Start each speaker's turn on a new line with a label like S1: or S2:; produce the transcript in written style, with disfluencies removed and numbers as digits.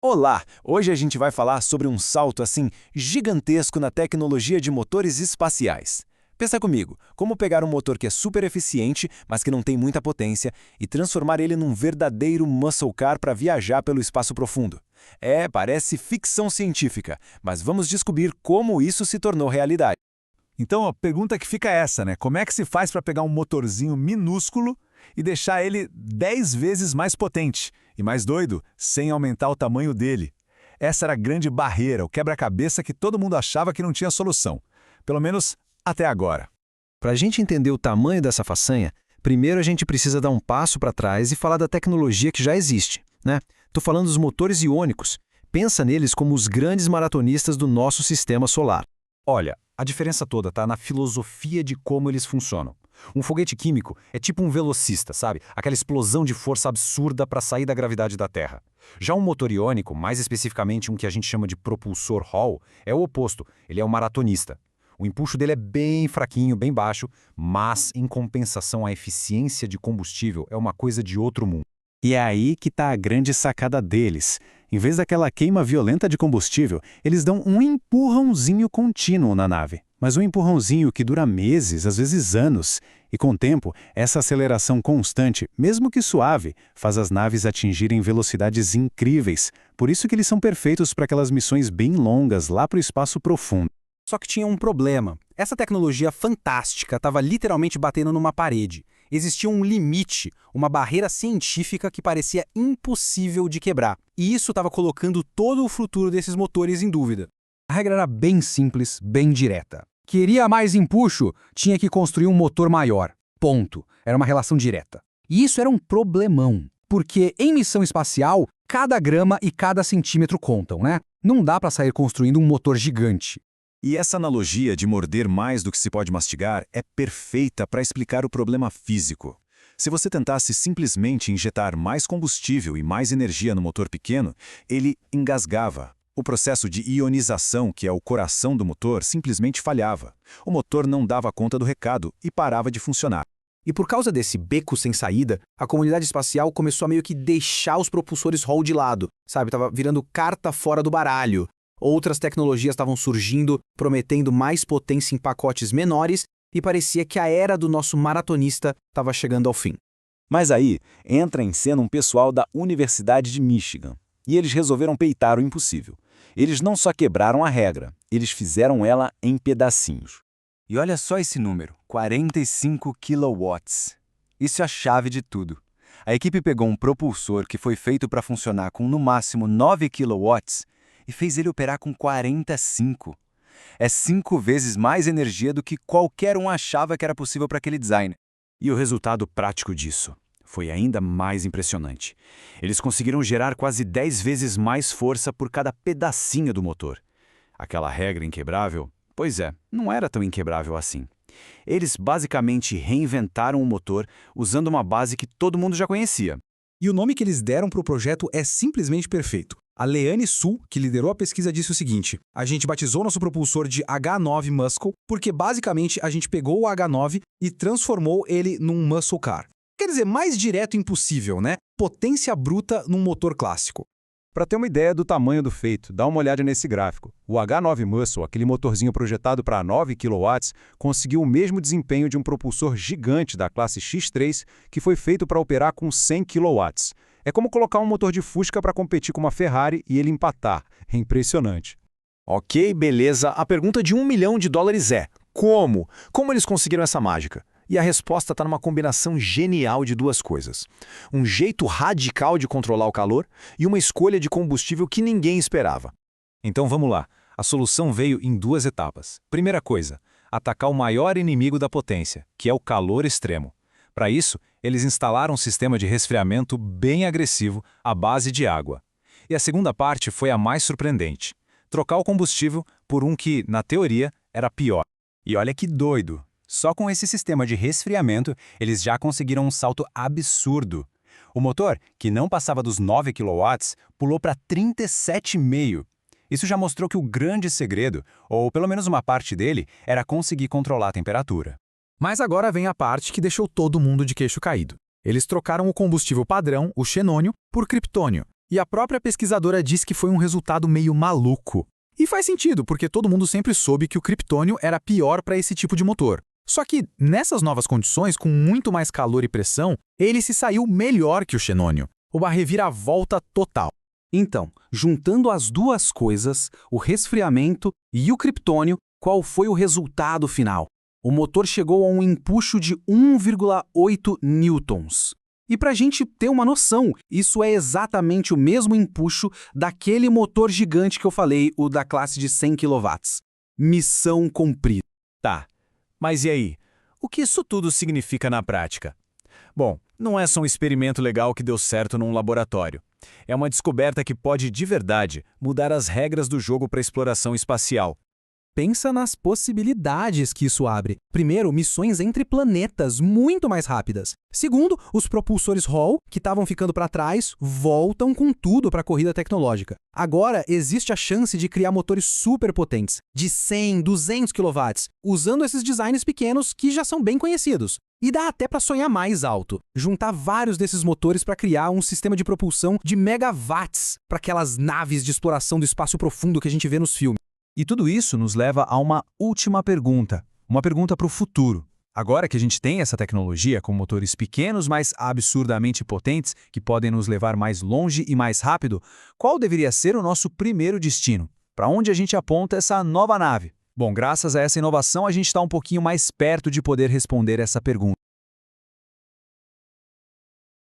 S1: Olá! Hoje a gente vai falar sobre um salto assim gigantesco na tecnologia de motores espaciais. Pensa comigo, como pegar um motor que é super eficiente, mas que não tem muita potência, e transformar ele num verdadeiro muscle car para viajar pelo espaço profundo. Parece ficção científica, mas vamos descobrir como isso se tornou realidade.
S2: Então, a pergunta que fica é essa, né? Como é que se faz para pegar um motorzinho minúsculo e deixar ele 10 vezes mais potente e mais doido, sem aumentar o tamanho dele? Essa era a grande barreira, o quebra-cabeça que todo mundo achava que não tinha solução. Pelo menos até agora.
S3: Para a gente entender o tamanho dessa façanha, primeiro a gente precisa dar um passo para trás e falar da tecnologia que já existe, né? Tô falando dos motores iônicos. Pensa neles como os grandes maratonistas do nosso sistema solar.
S4: Olha, a diferença toda está na filosofia de como eles funcionam. Um foguete químico é tipo um velocista, sabe? Aquela explosão de força absurda para sair da gravidade da Terra. Já um motor iônico, mais especificamente um que a gente chama de propulsor Hall, é o oposto, ele é um maratonista. O empuxo dele é bem fraquinho, bem baixo, mas, em compensação, a eficiência de combustível é uma coisa de outro mundo.
S5: E é aí que está a grande sacada deles. Em vez daquela queima violenta de combustível, eles dão um empurrãozinho contínuo na nave. Mas um empurrãozinho que dura meses, às vezes anos. E com o tempo, essa aceleração constante, mesmo que suave, faz as naves atingirem velocidades incríveis. Por isso que eles são perfeitos para aquelas missões bem longas lá para o espaço profundo.
S6: Só que tinha um problema. Essa tecnologia fantástica estava literalmente batendo numa parede. Existia um limite, uma barreira científica que parecia impossível de quebrar. E isso estava colocando todo o futuro desses motores em dúvida. A regra era bem simples, bem direta. Queria mais empuxo, tinha que construir um motor maior. Ponto. Era uma relação direta. E isso era um problemão, porque em missão espacial, cada grama e cada centímetro contam, né? Não dá para sair construindo um motor gigante.
S2: E essa analogia de morder mais do que se pode mastigar é perfeita para explicar o problema físico. Se você tentasse simplesmente injetar mais combustível e mais energia no motor pequeno, ele engasgava. O processo de ionização, que é o coração do motor, simplesmente falhava. O motor não dava conta do recado e parava de funcionar.
S6: E por causa desse beco sem saída, a comunidade espacial começou a meio que deixar os propulsores Hall de lado, sabe? Tava virando carta fora do baralho. Outras tecnologias estavam surgindo, prometendo mais potência em pacotes menores, e parecia que a era do nosso maratonista estava chegando ao fim.
S1: Mas aí entra em cena um pessoal da Universidade de Michigan, e eles resolveram peitar o impossível. Eles não só quebraram a regra, eles fizeram ela em pedacinhos.
S7: E olha só esse número, 45 kilowatts. Isso é a chave de tudo. A equipe pegou um propulsor que foi feito para funcionar com no máximo 9 kilowatts e fez ele operar com 45. É 5 vezes mais energia do que qualquer um achava que era possível para aquele design.
S4: E o resultado prático disso foi ainda mais impressionante. Eles conseguiram gerar quase 10 vezes mais força por cada pedacinho do motor. Aquela regra inquebrável, pois é, não era tão inquebrável assim. Eles basicamente reinventaram o motor usando uma base que todo mundo já conhecia.
S6: E o nome que eles deram para o projeto é simplesmente perfeito. A Leane Su, que liderou a pesquisa, disse o seguinte: a gente batizou nosso propulsor de H9 Muscle porque basicamente a gente pegou o H9 e transformou ele num muscle car. Quer dizer, mais direto impossível, né? Potência bruta num motor clássico.
S2: Para ter uma ideia do tamanho do feito, dá uma olhada nesse gráfico. O H9 Muscle, aquele motorzinho projetado para 9 kW, conseguiu o mesmo desempenho de um propulsor gigante da classe X3 que foi feito para operar com 100 kW. É como colocar um motor de Fusca para competir com uma Ferrari e ele empatar. É impressionante.
S3: Ok, beleza. A pergunta de $1 milhão é: como? Como eles conseguiram essa mágica? E a resposta está numa combinação genial de duas coisas. Um jeito radical de controlar o calor e uma escolha de combustível que ninguém esperava.
S4: Então vamos lá. A solução veio em 2 etapas. Primeira coisa, atacar o maior inimigo da potência, que é o calor extremo. Para isso, eles instalaram um sistema de resfriamento bem agressivo à base de água. E a segunda parte foi a mais surpreendente. Trocar o combustível por um que, na teoria, era pior.
S7: E olha que doido! Só com esse sistema de resfriamento, eles já conseguiram um salto absurdo. O motor, que não passava dos 9 kW, pulou para 37,5. Isso já mostrou que o grande segredo, ou pelo menos uma parte dele, era conseguir controlar a temperatura.
S6: Mas agora vem a parte que deixou todo mundo de queixo caído. Eles trocaram o combustível padrão, o xenônio, por criptônio. E a própria pesquisadora disse que foi um resultado meio maluco. E faz sentido, porque todo mundo sempre soube que o criptônio era pior para esse tipo de motor. Só que, nessas novas condições, com muito mais calor e pressão, ele se saiu melhor que o xenônio. Uma reviravolta total. Então, juntando as duas coisas, o resfriamento e o criptônio, qual foi o resultado final? O motor chegou a um empuxo de 1,8 newtons. E para a gente ter uma noção, isso é exatamente o mesmo empuxo daquele motor gigante que eu falei, o da classe de 100 kW. Missão cumprida.
S3: Tá, mas e aí? O que isso tudo significa na prática? Bom, não é só um experimento legal que deu certo num laboratório. É uma descoberta que pode, de verdade, mudar as regras do jogo para exploração espacial.
S6: Pensa nas possibilidades que isso abre. Primeiro, missões entre planetas muito mais rápidas. Segundo, os propulsores Hall, que estavam ficando para trás, voltam com tudo para a corrida tecnológica. Agora, existe a chance de criar motores super potentes, de 100, 200 kW, usando esses designs pequenos que já são bem conhecidos. E dá até para sonhar mais alto. Juntar vários desses motores para criar um sistema de propulsão de megawatts para aquelas naves de exploração do espaço profundo que a gente vê nos filmes.
S2: E tudo isso nos leva a uma última pergunta. Uma pergunta para o futuro. Agora que a gente tem essa tecnologia com motores pequenos, mas absurdamente potentes, que podem nos levar mais longe e mais rápido, qual deveria ser o nosso primeiro destino? Para onde a gente aponta essa nova nave? Bom, graças a essa inovação, a gente está um pouquinho mais perto de poder responder essa pergunta.